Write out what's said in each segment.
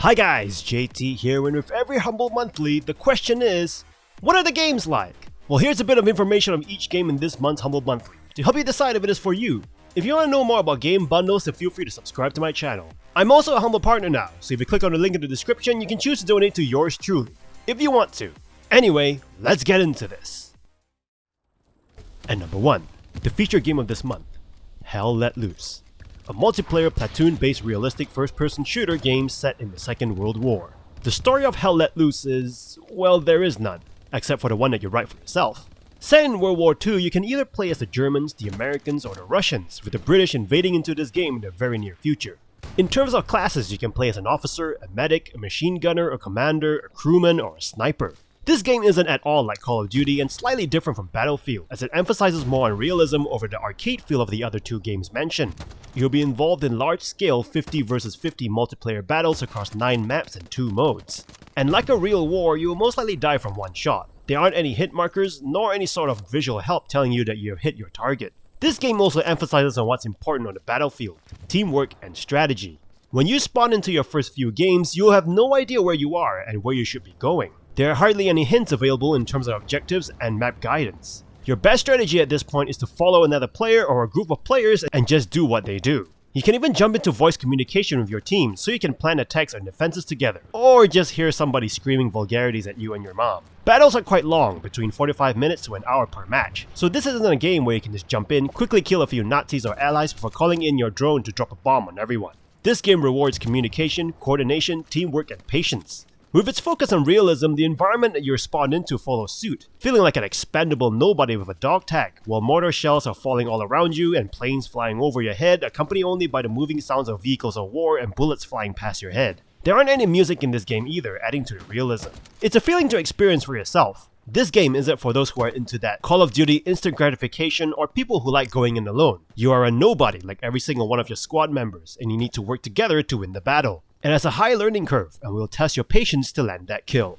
Hi guys, JT here, and with every Humble Monthly, the question is, what are the games like? Well, here's a bit of information on each game in this month's Humble Monthly, to help you decide if it is for you. If you want to know more about game bundles, then feel free to subscribe to my channel. I'm also a Humble partner now, so if you click on the link in the description, you can choose to donate to yours truly, if you want to. Anyway, let's get into this. And number 1, the feature game of this month, Hell Let Loose. A multiplayer platoon-based realistic first-person shooter game set in the Second World War. The story of Hell Let Loose is, well, there is none, except for the one that you write for yourself. Set in World War II, you can either play as the Germans, the Americans, or the Russians, with the British invading into this game in the very near future. In terms of classes, you can play as an officer, a medic, a machine gunner, a commander, a crewman, or a sniper. This game isn't at all like Call of Duty and slightly different from Battlefield, as it emphasizes more on realism over the arcade feel of the other two games mentioned. You'll be involved in large-scale 50 vs 50 multiplayer battles across 9 maps and 2 modes. And like a real war, you will most likely die from one shot. There aren't any hit markers, nor any sort of visual help telling you that you have hit your target. This game also emphasizes on what's important on the battlefield, teamwork and strategy. When you spawn into your first few games, you'll have no idea where you are and where you should be going. There are hardly any hints available in terms of objectives and map guidance. Your best strategy at this point is to follow another player or a group of players and just do what they do. You can even jump into voice communication with your team so you can plan attacks and defenses together, or just hear somebody screaming vulgarities at you and your mom. Battles are quite long, between 45 minutes to an hour per match, so this isn't a game where you can just jump in, quickly kill a few Nazis or allies before calling in your drone to drop a bomb on everyone. This game rewards communication, coordination, teamwork, and patience. With its focus on realism, the environment that you're spawned into follows suit, feeling like an expendable nobody with a dog tag, while mortar shells are falling all around you and planes flying over your head, accompanied only by the moving sounds of vehicles of war and bullets flying past your head. There aren't any music in this game either, adding to the realism. It's a feeling to experience for yourself. This game isn't for those who are into that Call of Duty instant gratification or people who like going in alone. You are a nobody like every single one of your squad members, and you need to work together to win the battle. It has a high learning curve and will test your patience to land that kill.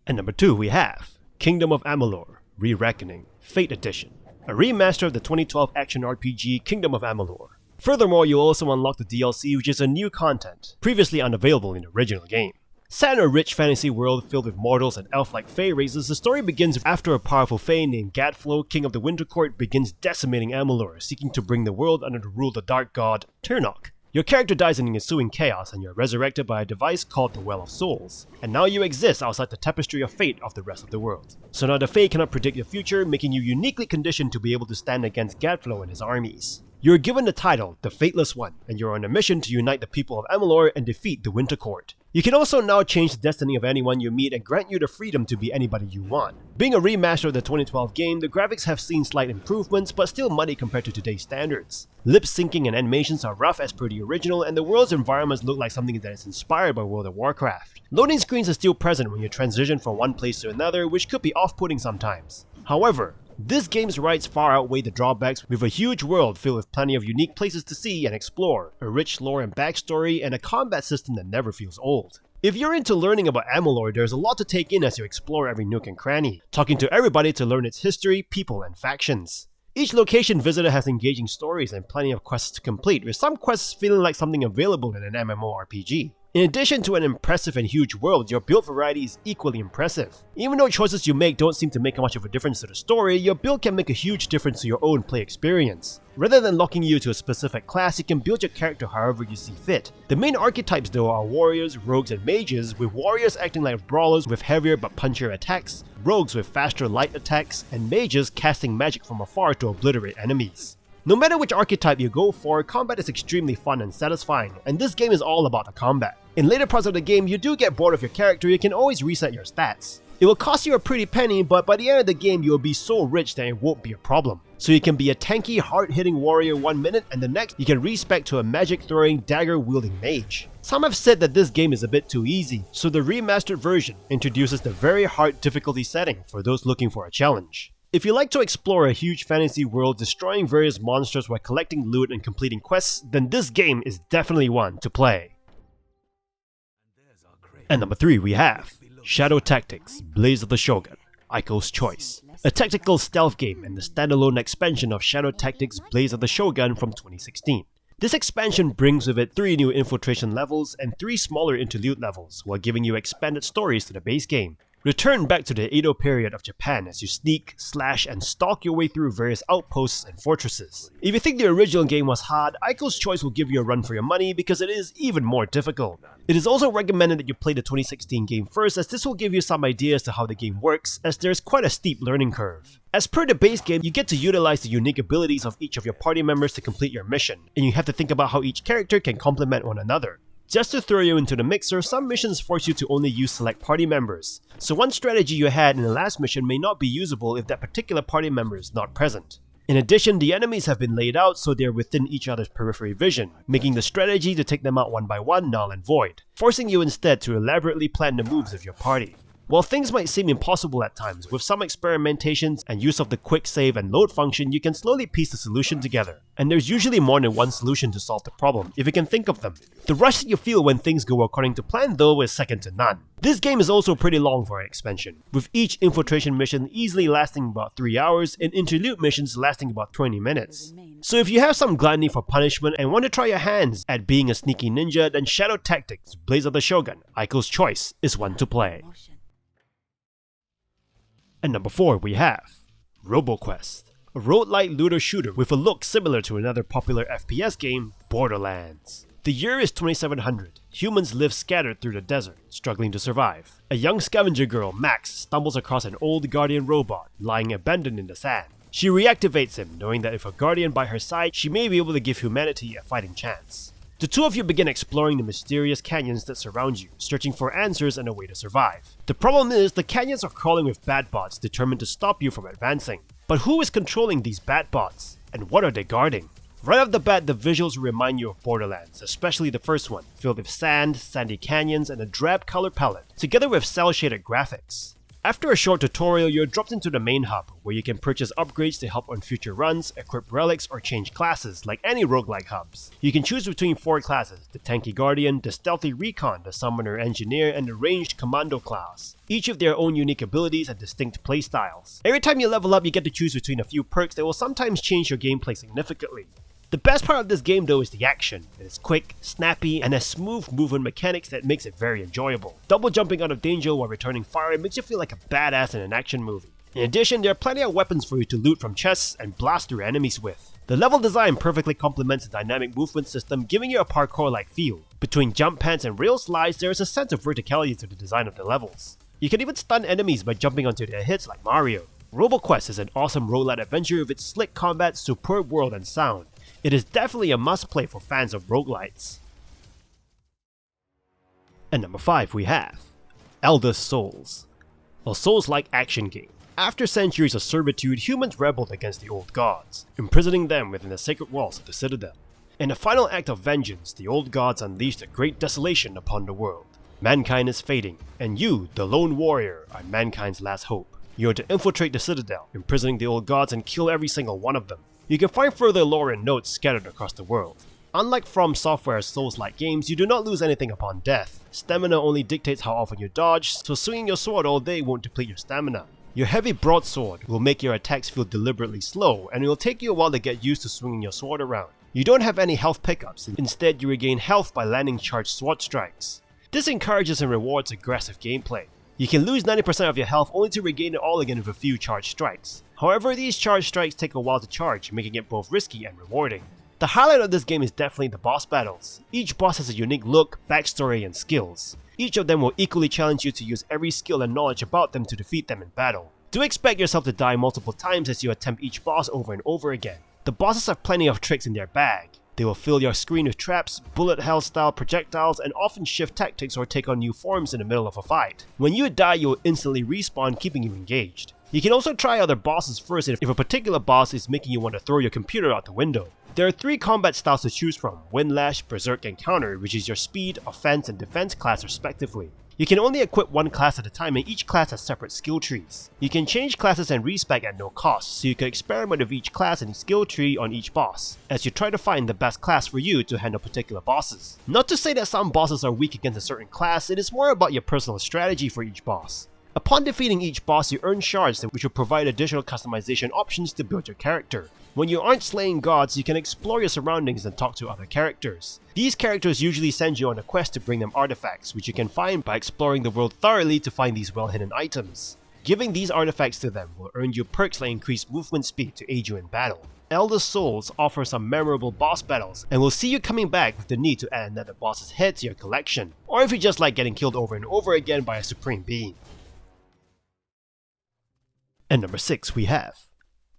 And number 2 we have Kingdom of Amalur, Re-Reckoning, Fate Edition, a remaster of the 2012 action RPG Kingdom of Amalur. Furthermore, you'll also unlock the DLC, which is a new content, previously unavailable in the original game. Set in a rich fantasy world filled with mortals and elf-like fae races, the story begins after a powerful fae named Gadflo, king of the Winter Court, begins decimating Amalur, seeking to bring the world under the rule of the dark god Turnok. Your character dies in the ensuing chaos and you're resurrected by a device called the Well of Souls, and now you exist outside the tapestry of fate of the rest of the world. So now the Fae cannot predict the future, making you uniquely conditioned to be able to stand against Gadflo and his armies. You are given the title, the Fateless One, and you're on a mission to unite the people of Amalur and defeat the Winter Court. You can also now change the destiny of anyone you meet and grant you the freedom to be anybody you want. Being a remaster of the 2012 game, the graphics have seen slight improvements, but still muddy compared to today's standards. Lip syncing and animations are rough as per the original, and the world's environments look like something that is inspired by World of Warcraft. Loading screens are still present when you transition from one place to another, which could be off-putting sometimes. However, this game's rights far outweigh the drawbacks, with a huge world filled with plenty of unique places to see and explore, a rich lore and backstory, and a combat system that never feels old. If you're into learning about Amalur, there's a lot to take in as you explore every nook and cranny, talking to everybody to learn its history, people, and factions. Each location visited has engaging stories and plenty of quests to complete, with some quests feeling like something available in an MMORPG. In addition to an impressive and huge world, your build variety is equally impressive. Even though choices you make don't seem to make much of a difference to the story, your build can make a huge difference to your own play experience. Rather than locking you to a specific class, you can build your character however you see fit. The main archetypes though are warriors, rogues, and mages, with warriors acting like brawlers with heavier but punchier attacks, rogues with faster light attacks, and mages casting magic from afar to obliterate enemies. No matter which archetype you go for, combat is extremely fun and satisfying, and this game is all about the combat. In later parts of the game, you do get bored of your character, you can always reset your stats. It will cost you a pretty penny, but by the end of the game you will be so rich that it won't be a problem. So you can be a tanky, hard-hitting warrior 1 minute, and the next you can respec to a magic-throwing, dagger-wielding mage. Some have said that this game is a bit too easy, so the remastered version introduces the very hard difficulty setting for those looking for a challenge. If you like to explore a huge fantasy world destroying various monsters while collecting loot and completing quests, then this game is definitely one to play. And number 3 we have Shadow Tactics, Blaze of the Shogun, Aiko's Choice. A tactical stealth game and the standalone expansion of Shadow Tactics Blaze of the Shogun from 2016. This expansion brings with it 3 new infiltration levels and 3 smaller interlude levels, while giving you expanded stories to the base game. Return back to the Edo period of Japan as you sneak, slash, and stalk your way through various outposts and fortresses. If you think the original game was hard, Aiko's Choice will give you a run for your money because it is even more difficult. It is also recommended that you play the 2016 game first, as this will give you some ideas to how the game works, as there is quite a steep learning curve. As per the base game, you get to utilize the unique abilities of each of your party members to complete your mission, and you have to think about how each character can complement one another. Just to throw you into the mixer, some missions force you to only use select party members, so one strategy you had in the last mission may not be usable if that particular party member is not present. In addition, the enemies have been laid out so they are within each other's periphery vision, making the strategy to take them out one by one null and void, forcing you instead to elaborately plan the moves of your party. While things might seem impossible at times, with some experimentations and use of the quick save and load function, you can slowly piece the solution together. And there's usually more than one solution to solve the problem, if you can think of them. The rush that you feel when things go according to plan though is second to none. This game is also pretty long for an expansion, with each infiltration mission easily lasting about 3 hours and interlude missions lasting about 20 minutes. So if you have some gluttony for punishment and want to try your hands at being a sneaky ninja, then Shadow Tactics, Blaze of the Shogun, Aiko's Choice is one to play. And number 4 we have Roboquest, a roguelike looter shooter with a look similar to another popular FPS game, Borderlands. The year is 2700. Humans live scattered through the desert, struggling to survive. A young scavenger girl, Max, stumbles across an old guardian robot lying abandoned in the sand. She reactivates him, knowing that if a guardian by her side, she may be able to give humanity a fighting chance. The two of you begin exploring the mysterious canyons that surround you, searching for answers and a way to survive. The problem is, the canyons are crawling with bad bots determined to stop you from advancing. But who is controlling these bad bots? And what are they guarding? Right off the bat, the visuals remind you of Borderlands, especially the first one, filled with sand, sandy canyons, and a drab color palette, together with cel-shaded graphics. After a short tutorial, you're dropped into the main hub, where you can purchase upgrades to help on future runs, equip relics, or change classes, like any roguelike hubs. You can choose between 4 classes: the Tanky Guardian, the Stealthy Recon, the Summoner Engineer, and the Ranged Commando class, each of their own unique abilities and distinct playstyles. Every time you level up, you get to choose between a few perks that will sometimes change your gameplay significantly. The best part of this game though is the action. It is quick, snappy, and has smooth movement mechanics that makes it very enjoyable. Double jumping out of danger while returning fire makes you feel like a badass in an action movie. In addition, there are plenty of weapons for you to loot from chests and blast through enemies with. The level design perfectly complements the dynamic movement system, giving you a parkour-like feel. Between jump pads and rail slides, there is a sense of verticality to the design of the levels. You can even stun enemies by jumping onto their hits like Mario. Roboquest is an awesome roguelite adventure with its slick combat, superb world, and sound. It is definitely a must-play for fans of roguelites. And number 5 we have Eldest Souls, a Souls-like action game. After centuries of servitude, humans rebelled against the old gods, imprisoning them within the sacred walls of the Citadel. In the final act of vengeance, the old gods unleashed a great desolation upon the world. Mankind is fading, and you, the lone warrior, are mankind's last hope. You are to infiltrate the Citadel, imprisoning the old gods and kill every single one of them. You can find further lore and notes scattered across the world. Unlike From Software's Souls-like games, you do not lose anything upon death. Stamina only dictates how often you dodge, so swinging your sword all day won't deplete your stamina. Your heavy broadsword will make your attacks feel deliberately slow, and it will take you a while to get used to swinging your sword around. You don't have any health pickups, instead you regain health by landing charged sword strikes. This encourages and rewards aggressive gameplay. You can lose 90% of your health only to regain it all again with a few charged strikes. However, these charged strikes take a while to charge, making it both risky and rewarding. The highlight of this game is definitely the boss battles. Each boss has a unique look, backstory, and skills. Each of them will equally challenge you to use every skill and knowledge about them to defeat them in battle. Do expect yourself to die multiple times as you attempt each boss over and over again. The bosses have plenty of tricks in their bag. They will fill your screen with traps, bullet hell style projectiles, and often shift tactics or take on new forms in the middle of a fight. When you die, you will instantly respawn, keeping you engaged. You can also try other bosses first if a particular boss is making you want to throw your computer out the window. There are 3 combat styles to choose from: Windlash, Berserk, and Counter, which is your speed, offense, and defense class respectively. You can only equip one class at a time, and each class has separate skill trees. You can change classes and respec at no cost, so you can experiment with each class and skill tree on each boss, as you try to find the best class for you to handle particular bosses. Not to say that some bosses are weak against a certain class, it is more about your personal strategy for each boss. Upon defeating each boss, you earn shards which will provide additional customization options to build your character. When you aren't slaying gods, you can explore your surroundings and talk to other characters. These characters usually send you on a quest to bring them artifacts, which you can find by exploring the world thoroughly to find these well-hidden items. Giving these artifacts to them will earn you perks like increased movement speed to aid you in battle. Eldest Souls offer some memorable boss battles, and will see you coming back with the need to add another boss's head to your collection, or if you just like getting killed over and over again by a supreme being. And number 6 we have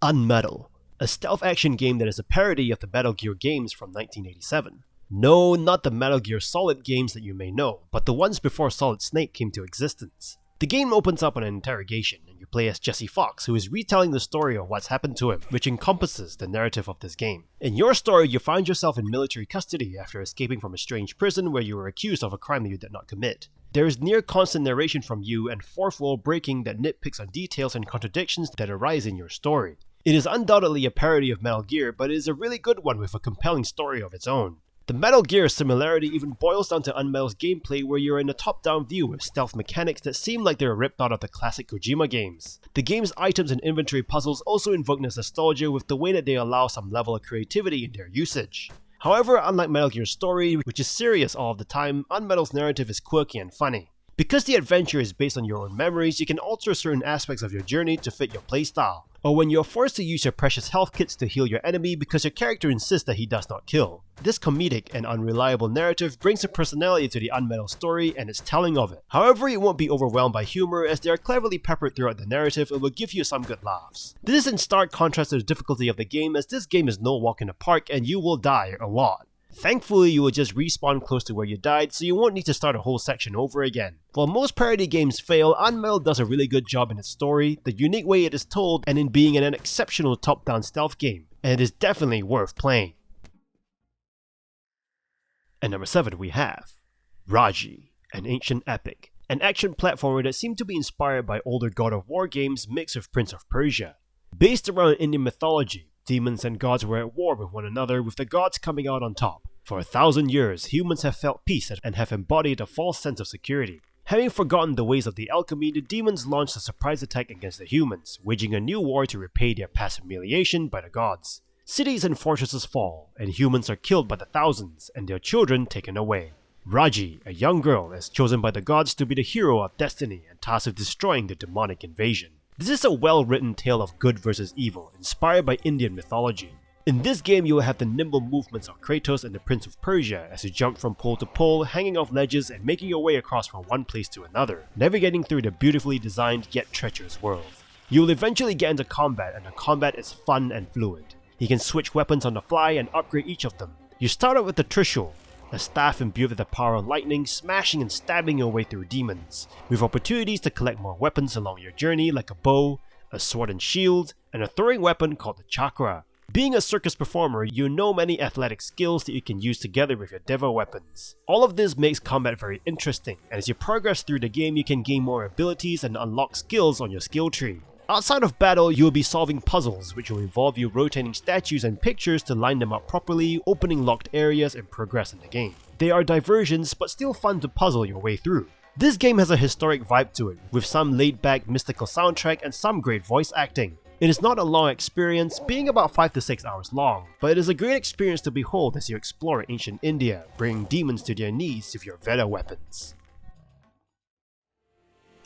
UnMetal, a stealth action game that is a parody of the Metal Gear games from 1987. No, not the Metal Gear Solid games that you may know, but the ones before Solid Snake came to existence. The game opens up on an interrogation, and you play as Jesse Fox, who is retelling the story of what's happened to him, which encompasses the narrative of this game. In your story, you find yourself in military custody after escaping from a strange prison where you were accused of a crime that you did not commit. There is near constant narration from you and fourth wall breaking that nitpicks on details and contradictions that arise in your story. It is undoubtedly a parody of Metal Gear, but it is a really good one with a compelling story of its own. The Metal Gear similarity even boils down to UnMetal's gameplay, where you're in a top-down view with stealth mechanics that seem like they were ripped out of the classic Kojima games. The game's items and inventory puzzles also invoke nostalgia with the way that they allow some level of creativity in their usage. However, unlike Metal Gear's story, which is serious all of the time, UnMetal's narrative is quirky and funny. Because the adventure is based on your own memories, you can alter certain aspects of your journey to fit your playstyle. Or when you're forced to use your precious health kits to heal your enemy because your character insists that he does not kill. This comedic and unreliable narrative brings a personality to the UnMetal story and its telling of it. However, you won't be overwhelmed by humor, as they are cleverly peppered throughout the narrative and will give you some good laughs. This is in stark contrast to the difficulty of the game, as this game is no walk in the park and you will die a lot. Thankfully, you will just respawn close to where you died, so you won't need to start a whole section over again. While most parody games fail, UnMetal does a really good job in its story, the unique way it is told, and in being an exceptional top-down stealth game, and it is definitely worth playing. And number 7 we have Raji, an ancient epic, an action platformer that seemed to be inspired by older God of War games mixed with Prince of Persia. Based around Indian mythology, demons and gods were at war with one another, with the gods coming out on top. For 1,000 years, humans have felt peace and have embodied a false sense of security. Having forgotten the ways of the alchemy, the demons launched a surprise attack against the humans, waging a new war to repay their past humiliation by the gods. Cities and fortresses fall, and humans are killed by the thousands, and their children taken away. Raji, a young girl, is chosen by the gods to be the hero of destiny and tasked with destroying the demonic invasion. This is a well-written tale of good versus evil, inspired by Indian mythology. In this game, you will have the nimble movements of Kratos and the Prince of Persia as you jump from pole to pole, hanging off ledges and making your way across from one place to another, navigating through the beautifully designed yet treacherous world. You will eventually get into combat, and the combat is fun and fluid. You can switch weapons on the fly and upgrade each of them. You start out with the Trishul, a staff imbued with the power of lightning, smashing and stabbing your way through demons, with opportunities to collect more weapons along your journey like a bow, a sword and shield, and a throwing weapon called the Chakra. Being a circus performer, you know many athletic skills that you can use together with your Deva weapons. All of this makes combat very interesting, and as you progress through the game you can gain more abilities and unlock skills on your skill tree. Outside of battle, you will be solving puzzles, which will involve you rotating statues and pictures to line them up properly, opening locked areas and progress in the game. They are diversions, but still fun to puzzle your way through. This game has a historic vibe to it, with some laid-back mystical soundtrack and some great voice acting. It is not a long experience, being about 5 to 6 hours long, but it is a great experience to behold as you explore ancient India, bringing demons to their knees with your Veda weapons.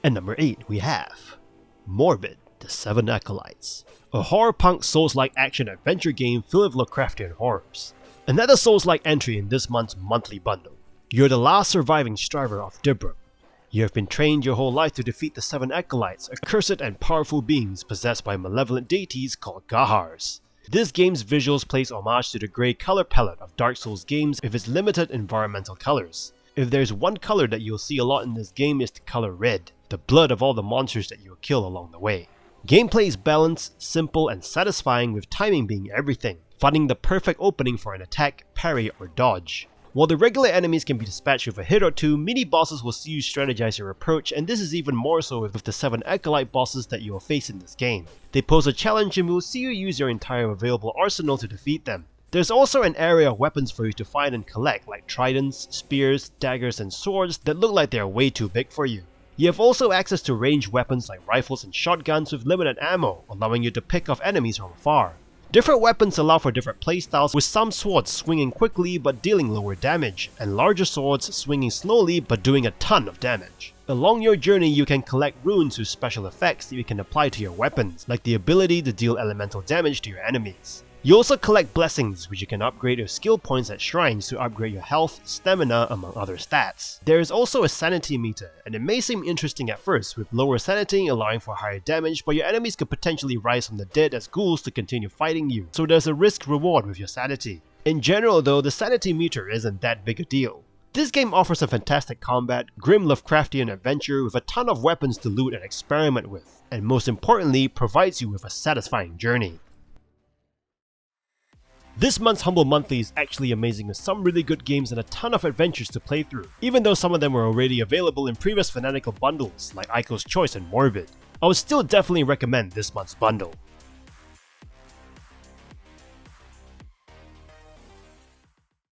And number 8 we have Morbid, the 7 Acolytes, a horror-punk Souls-like action-adventure game filled with Lovecraftian horrors. Another Souls-like entry in this month's monthly bundle. You're the last surviving striver of Dibra. You have been trained your whole life to defeat the 7 Acolytes, accursed and powerful beings possessed by malevolent deities called Gahars. This game's visuals place homage to the grey color palette of Dark Souls games with its limited environmental colors. If there's one color that you'll see a lot in this game, is the color red, the blood of all the monsters that you'll kill along the way. Gameplay is balanced, simple and satisfying, with timing being everything, finding the perfect opening for an attack, parry or dodge. While the regular enemies can be dispatched with a hit or two, mini-bosses will see you strategize your approach, and this is even more so with the 7 Acolyte bosses that you will face in this game. They pose a challenge and will see you use your entire available arsenal to defeat them. There's also an area of weapons for you to find and collect, like tridents, spears, daggers and swords that look like they are way too big for you. You have also access to ranged weapons like rifles and shotguns with limited ammo, allowing you to pick off enemies from afar. Different weapons allow for different playstyles, with some swords swinging quickly but dealing lower damage, and larger swords swinging slowly but doing a ton of damage. Along your journey, you can collect runes with special effects that you can apply to your weapons, like the ability to deal elemental damage to your enemies. You also collect blessings, which you can upgrade with skill points at shrines to upgrade your health, stamina, among other stats. There is also a sanity meter, and it may seem interesting at first, with lower sanity allowing for higher damage, but your enemies could potentially rise from the dead as ghouls to continue fighting you, so there's a risk-reward with your sanity. In general though, the sanity meter isn't that big a deal. This game offers a fantastic combat, grim Lovecraftian adventure with a ton of weapons to loot and experiment with, and most importantly, provides you with a satisfying journey. This month's Humble Monthly is actually amazing with some really good games and a ton of adventures to play through, even though some of them were already available in previous Fanatical bundles like Aiko's Choice and Morbid. I would still definitely recommend this month's bundle.